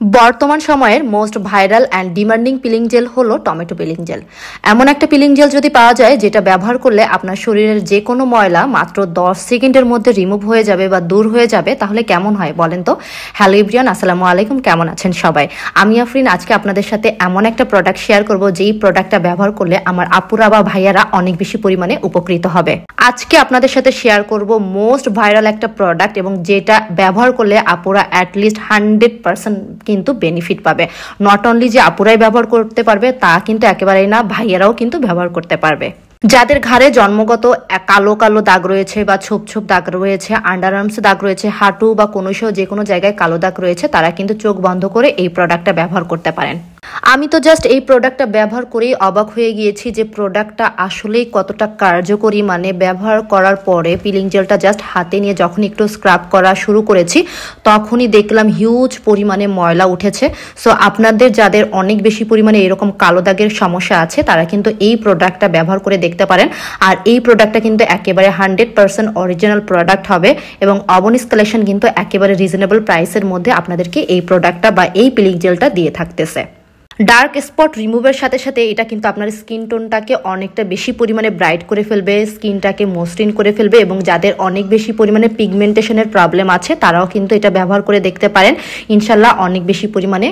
বর্তমান সময়ের most viral and demanding peeling jail হলো টমেটো পিলিং জেল। এমন একটা পিলিং জেল যদি পাওয়া যায় যেটা ব্যবহার করলে আপনার শরীরের যে কোনো ময়লা মাত্র 10 সেকেন্ডের মধ্যে রিমুভ হয়ে যাবে বা দূর হয়ে যাবে, তাহলে কেমন হয় বলেন তো? হ্যালো এভরিওয়ান, আসসালামু আলাইকুম, কেমন আছেন সবাই? আমি আফরিন আজকে আপনাদের সাথে এমন একটা প্রোডাক্ট শেয়ার করব যেই প্রোডাক্টটা ব্যবহার করলে আমার আপুরা বা ভাইয়ারা অনেক বেশি পরিমাণে উপকৃত হবে। আজকে আপনাদের সাথে শেয়ার করব মোস্ট ভাইরাল একটা প্রোডাক্ট এবং যেটা ব্যবহার করলে আপুরা অ্যাটলিস্ট 100% কিন্তু বেনিফিট পাবে। নট অনলি যে আপুরাই ব্যবহার করতে পারবে তা কিন্তু একেবারেই না, ভাইয়ারাও কিন্তু ব্যবহার করতে পারবে। যাদের ঘাড়ে জন্মগত কালো কালো দাগ রয়েছে বা ছোপ ছোপ দাগ রয়েছে, আন্ডার আর্মসে দাগ রয়েছে, হাঁটু বা কোনোসহ যে কোনো জায়গায় কালো দাগ রয়েছে, তারা কিন্তু চোখ বন্ধ করে এই প্রোডাক্টটা ব্যবহার করতে পারেন। আমি তো জাস্ট এই প্রোডাক্টটা ব্যবহার করেই অবাক হয়ে গিয়েছি যে প্রোডাক্টটা আসলেই কতটা কার্যকরী। মানে ব্যবহার করার পরে পিলিং জেলটা জাস্ট হাতে নিয়ে যখন একটু স্ক্রাব করা শুরু করেছি তখনই দেখলাম হিউজ পরিমাণে ময়লা উঠেছে। সো আপনাদের যাদের অনেক বেশি পরিমাণে এরকম কালো দাগের সমস্যা আছে তারা কিন্তু এই প্রোডাক্টটা ব্যবহার করে দেখতে পারেন। আর এই প্রোডাক্টটা কিন্তু একেবারে 100% অরিজিনাল প্রোডাক্ট হবে এবং অবনিস কালেকশন কিন্তু একেবারে রিজনেবল প্রাইসের মধ্যে আপনাদেরকে এই প্রোডাক্টটা বা এই পিলিং জেলটা দিয়ে থাকতেছে। ডার্ক স্পট রিমুভের সাথে সাথে এটা কিন্তু আপনার স্কিন টোনটাকে অনেকটা বেশি পরিমাণে ব্রাইট করে ফেলবে, স্কিনটাকে মসৃণ করে ফেলবে এবং যাদের অনেক বেশি পরিমাণে পিগমেন্টেশনের প্রবলেম আছে তারাও কিন্তু এটা ব্যবহার করে দেখতে পারেন। ইনশাল্লাহ অনেক বেশি পরিমাণে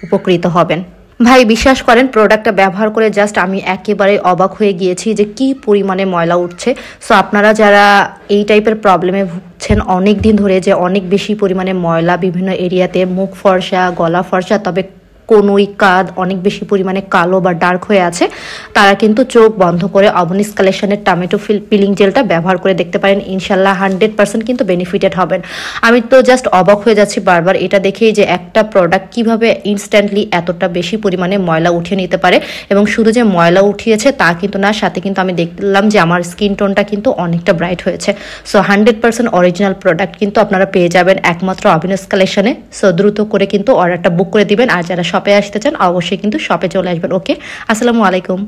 উপকৃত হবেন। ভাই বিশ্বাস করেন, প্রোডাক্টটা ব্যবহার করে জাস্ট আমি একেবারে অবাক হয়ে গিয়েছি যে কি পরিমাণে ময়লা উঠছে। সো আপনারা যারা এই টাইপের প্রবলেমে ভুগছেন অনেক দিন ধরে, যে অনেক বেশি পরিমাণে ময়লা বিভিন্ন এরিয়াতে, মুখ ফর্সা, গলা ফর্সা, তবে কোনোই কাঁধ অনেক বেশি পরিমাণে কালো বা ডার্ক হয়ে আছে, তারা কিন্তু চোখ বন্ধ করে অবনিস কালেকশনের টমেটো পিলিং জেলটা ব্যবহার করে দেখতে পারেন। ইনশাল্লাহ 100% কিন্তু বেনিফিটেড হবেন। আমি তো জাস্ট অবাক হয়ে যাচ্ছি বারবার এটা দেখেই যে একটা প্রোডাক্ট কিভাবে ইনস্ট্যান্টলি এতটা বেশি পরিমাণে ময়লা উঠিয়ে নিতে পারে। এবং শুধু যে ময়লা উঠিয়েছে তা কিন্তু না, সাথে কিন্তু আমি দেখলাম যে আমার স্কিন টোনটা কিন্তু অনেকটা ব্রাইট হয়েছে। সো 100% অরিজিনাল প্রোডাক্ট কিন্তু আপনারা পেয়ে যাবেন একমাত্র অবনিস কালেকশনে। সো দ্রুত করে কিন্তু অর্ডারটা বুক করে দিবেন। আর যারা শপে আসতে চান অবশ্যই কিন্তু শপে চলে আসবেন। ওকে, আসসালামু আলাইকুম।